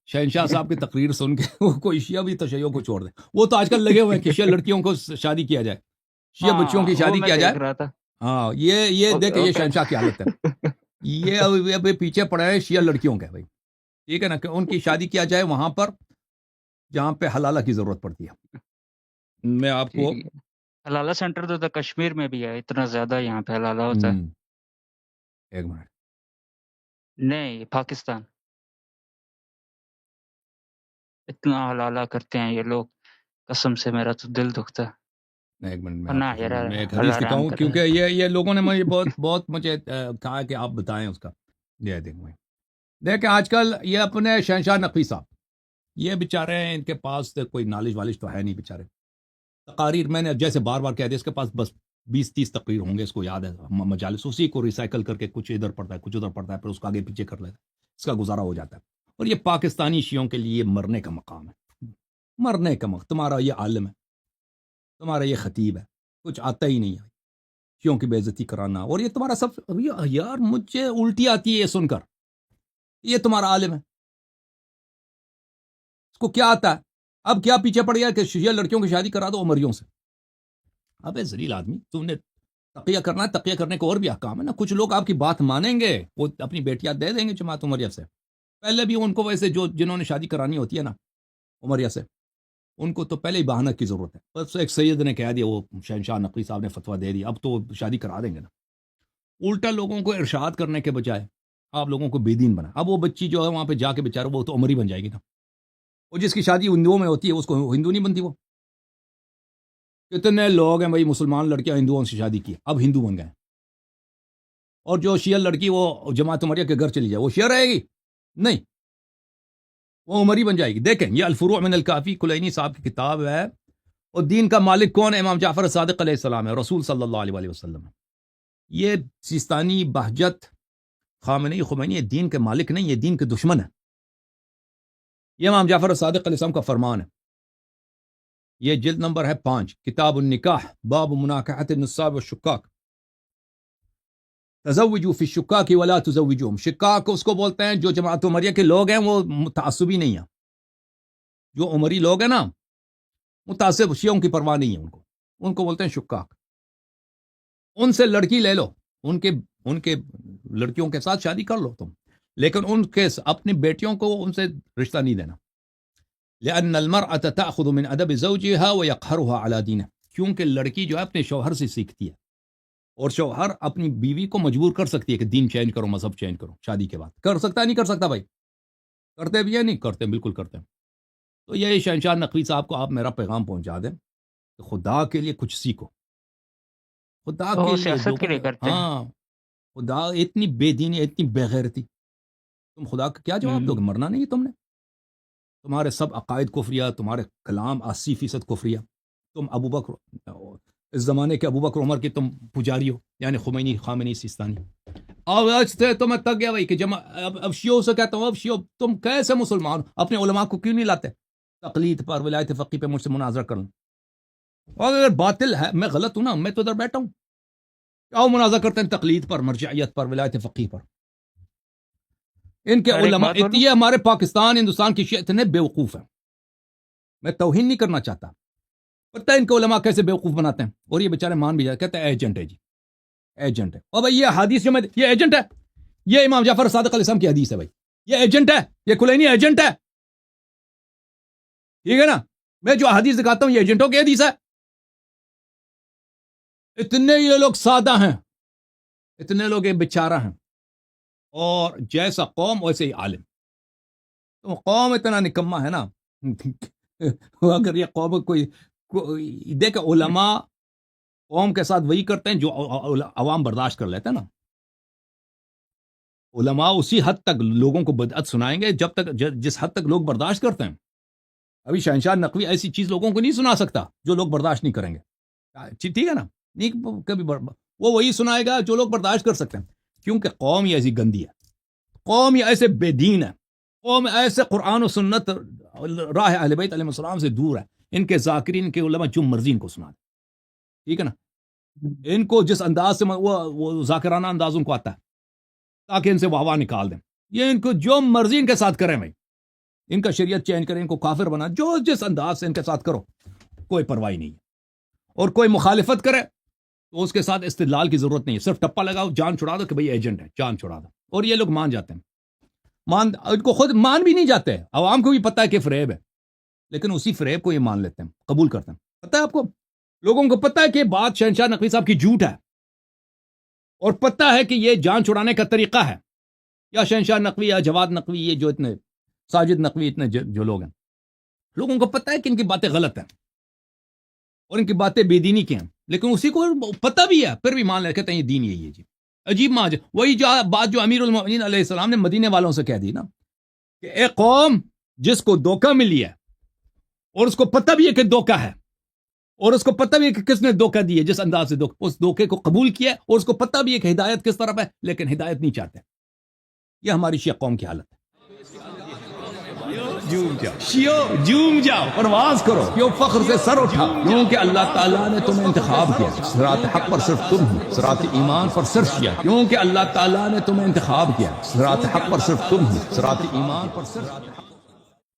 شہنشاہ صاحب کی تقریر سن کے وہ کوئی شیعہ بھی تشیع کو چھوڑ دے. وہ تو آج کل لگے ہوئے ہیں کہ شیعہ لڑکیوں کو شادی کیا جائے, شیعہ بچوں کی وہ شادی میں کیا جائے. دیکھ رہا تھا. ہاں یہ دیکھ یہ شہنشاہ کی حالت ہے. یہ ابھی پیچھے پڑے ہیں شیعہ لڑکیوں کے بھائی, ٹھیک ہے نا, کہ ان کی شادی کیا جائے وہاں پر جہاں پہ حلالہ کی ضرورت پڑتی ہے. میں آپ کو حلالہ سینٹر تو کشمیر میں بھی ہے, اتنا زیادہ یہاں پہ حلالہ ہوتا ہے. ایک منٹ, نہیں, پاکستان اتنا حلالہ کرتے ہیں یہ لوگ, قسم سے میرا تو دل دکھتا ہے. ایک منٹ میں نہ آپ کو یار, میں ایک حدیث حرام دکھاؤں, کر کیونکہ رہے ہیں. یہ لوگوں نے مجھے بہت مجھے کہا کہ آپ بتائیں اس کا. یہ دیکھیں آج کل یہ اپنے شہنشاہ نقوی صاحب, یہ بیچارے ہیں, ان کے پاس کوئی نالج والج تو ہے نہیں بیچارے. تقاریر میں نے جیسے بار بار کہہ دیا, اس کے پاس بس 20-30 تقریر ہوں گے, اس کو یاد ہے مجالس, اسی کو ریسائیکل کر کے کچھ ادھر پڑتا ہے کچھ ادھر پڑتا ہے, پھر اس کو آگے پیچھے کر لیتا ہے, اس کا گزارا ہو جاتا ہے. اور یہ پاکستانی شیعوں کے لیے مرنے کا مقام ہے, مرنے کا مقام. تمہارا یہ عالم ہے, تمہارا یہ خطیب ہے, کچھ آتا ہی نہیں ہے شیعوں کی بے عزتی کرانا. اور یہ تمہارا سب, یار مجھے الٹی آتی ہے یہ سن کر, یہ تمہارا عالم ہے, اس کو کیا آتا ہے؟ اب کیا پیچھے پڑ گیا کہ شیعہ لڑکیوں کی شادی کرا دو عمریوں سے. ابے ذلیل آدمی, تم نے تقیہ کرنا ہے, تقیہ کرنے کو اور بھی احکام ہے نا. کچھ لوگ آپ کی بات مانیں گے, وہ اپنی بیٹیاں دے دیں گے جماعت عمریہ سے. پہلے بھی ان کو ویسے جنہوں نے شادی کرانی ہوتی ہے نا عمریہ سے, ان کو تو پہلے ہی بہانہ کی ضرورت ہے. بس ایک سید نے کہہ دیا, وہ شہنشاہ نقوی صاحب نے فتویٰ دے دیا, اب تو شادی کرا دیں گے نا. الٹا لوگوں کو ارشاد کرنے کے بجائے آپ لوگوں کو بے دین بنا. اب وہ بچی جو ہے وہاں پہ جا کے بیچارہ وہ تو عمری بن جائے گی نا. وہ جس کی شادی ہندوؤں میں ہوتی ہے اس کو ہندو نہیں بنتی. وہ کتنے لوگ ہیں بھائی مسلمان لڑکیاں ہندوؤں سے شادی کی, اب ہندو بن گئے. اور جو شیعہ لڑکی وہ جماعت عمریہ کے گھر چلی جائے, وہ شیعہ رہے گی نہیں, وہ عمری بن جائے گی. دیکھیں یہ الفروع من الکافی کلینی صاحب کی کتاب ہے. اور دین کا مالک کون ہے؟ امام جعفر صادق علیہ السلام ہے, رسول صلی اللہ علیہ وآلہ وسلم ہے. یہ سیستانی بہجت خامنئی خمینی یہ دین کے مالک نہیں, یہ دین کے دشمن ہے. یہ امام جعفر صادق علیہ السلام کا فرمان ہے. یہ جلد نمبر ہے 5, کتاب النکاح, باب مناکحۃ النساء والشکاک. تزوجوا فی الشکاک ولا تزوجوہم. شکاک اس کو بولتے ہیں جو جماعت عمریہ کے لوگ ہیں, وہ متعصبی نہیں ہیں. جو عمری لوگ ہیں نا متعصب, شیعوں کی پرواہ نہیں ہے ان کو بولتے ہیں شکاک. ان سے لڑکی لے لو, ان کے لڑکیوں کے ساتھ شادی کر لو تم, لیکن ان کے اپنی بیٹیوں کو ان سے رشتہ نہیں دینا. لأن المرأة تأخذ من أدب زوجها ويقهرها على دينه. کیونکہ لڑکی جو ہے اپنے شوہر سے سیکھتی ہے, اور شوہر اپنی بیوی کو مجبور کر سکتی ہے کہ دین چینج کرو, مذہب چینج کرو. شادی کے بعد کر سکتا ہے نہیں کر سکتا بھائی؟ کرتے بھی ہیں نہیں کرتے, بالکل کرتے ہیں. تو یہ شہنشاہ نقوی صاحب کو آپ میرا پیغام پہنچا دیں کہ خدا کے لیے کچھ سیکھو, خدا کے لیے. سیاست کے لیے کرتے ہیں. ہاں, خدا اتنی بے دینی, اتنی بے غیرتی, تم خدا کا کیا جواب دو گے؟ مرنا نہیں تم نے. تمہارے سب عقائد کفریہ, تمہارے کلام 80% کفریہ. تم ابو بکر, اس زمانے کے ابو بکر عمر کی تم پجاری ہو, یعنی خامنی سیستانی. آج سے تو میں تک گیا بھائی کہ اب شیعوں سے کہتا ہوں, اب شیعوں تم کیسے مسلمان اپنے علماء کو کیوں نہیں لاتے تقلید پر, ولایت فقی پہ مجھ سے مناظرہ کرنا؟ اور اگر باطل ہے, میں غلط ہوں نا, میں تو ادھر بیٹھا ہوں, آؤ مناظرہ کرتے ہیں تقلید پر, مرجعیت پر, ولایت فقی پر. ان کے علماء, یہ ہمارے پاکستان ہندوستان کی شیعہ اتنے بیوقوف ہیں, میں توہین نہیں کرنا چاہتا, پتہ ہے ان کے علماء کیسے بیوقوف بناتے ہیں. اور یہ بیچارے مان بھی جاتے, کہتے ہیں ایجنٹ ہے جی, ایجنٹ ہے. اور بھائی یہ حدیث جو میں, یہ ایجنٹ ہے, یہ امام جعفر صادق علیہ السلام کی حدیث ہے بھائی, یہ ایجنٹ ہے, یہ کلینی ایجنٹ ہے, ٹھیک ہے نا. میں جو حدیث دکھاتا ہوں یہ ایجنٹوں کی حدیث ہے. اتنے یہ لوگ سادہ ہیں, اتنے لوگ یہ بیچارہ ہیں, اور جیسا قوم ویسے ہی عالم. تو قوم اتنا نکما ہے نا. اگر یہ قوم کوئی دیکھ, علماء قوم کے ساتھ وہی کرتے ہیں جو عوام برداشت کر لیتے ہیں نا. علماء اسی حد تک لوگوں کو بدعت سنائیں گے جب تک جس حد تک لوگ برداشت کرتے ہیں. ابھی شہنشاہ نقوی ایسی چیز لوگوں کو نہیں سنا سکتا جو لوگ برداشت نہیں کریں گے, ٹھیک ہے نا. نہیں کبھی وہ وہی سنائے گا جو لوگ برداشت کر سکتے ہیں, کیونکہ قوم یہ ایسی گندی ہے, قوم یہ ایسے بے دین ہے, قوم ایسے قرآن و سنت راہ اہل بیت علیہ السلام سے دور ہے. ان کے ذاکرین کے علماء جو مرضی ان کو سنا دیں, ٹھیک ہے نا. ان کو جس انداز سے وہ ذاکرانہ انداز ان کو آتا ہے تاکہ ان سے واہ واہ نکال دیں. یہ ان کو جو مرضی ان کے ساتھ کریں بھائی, ان کا شریعت چینج کریں، ان کو کافر بنا، جو جس انداز سے ان کے ساتھ کرو، کوئی پرواہ نہیں ہے. اور کوئی مخالفت کرے تو اس کے ساتھ استدلال کی ضرورت نہیں ہے، صرف ٹپا لگاؤ، جان چھڑا دو کہ بھئی ایجنٹ ہے، جان چھڑا دو. اور یہ لوگ مان جاتے ہیں، ان کو خود مان بھی نہیں جاتے، عوام کو بھی پتہ ہے کہ فریب ہے، لیکن اسی فریب کو یہ مان لیتے ہیں، قبول کرتے ہیں. پتہ ہے آپ کو، لوگوں کو پتہ ہے کہ بات شہنشاہ نقوی صاحب کی جھوٹ ہے، اور پتہ ہے کہ یہ جان چھڑانے کا طریقہ ہے، یا شہنشاہ نقوی یا جواد نقوی، یہ جو اتنے ساجد نقوی، اتنے جو لوگ ہیں، لوگوں کو پتہ ہے کہ ان کی باتیں غلط ہیں اور ان کی باتیں بے دینی کی ہیں، لیکن اسی کو پتہ بھی ہے، پھر بھی مان لے، کہتے ہیں یہ دین یہی ہے. جی عجیب وہی بات جو امیر المؤمنین علیہ السلام نے مدینے والوں سے کہہ دی نا، کہ اے قوم، جس کو دھوکہ ملی ہے اور اس کو پتہ بھی ہے کہ دھوکہ ہے، اور اس کو پتہ بھی ہے کہ کس نے دھوکہ دی ہے، جس انداز سے اس دھوکے کو قبول کیا ہے، اور اس کو پتہ بھی ہے کہ ہدایت کس طرف ہے، لیکن ہدایت نہیں چاہتے. یہ ہماری شیعہ قوم کی حالت ہے. جوم جاؤ، پرواز کرو، کیوں فخر سے سر اٹھا، کیونکہ اللہ تعالیٰ نے تمہیں انتخاب کیا. صراط حق پر صرف تم ہو، صراط ایمان پر صرف شیعہ، کیونکہ اللہ تعالیٰ نے تمہیں انتخاب کیا. صراط حق پر صرف تم ہو، صراط ایمان پر صرف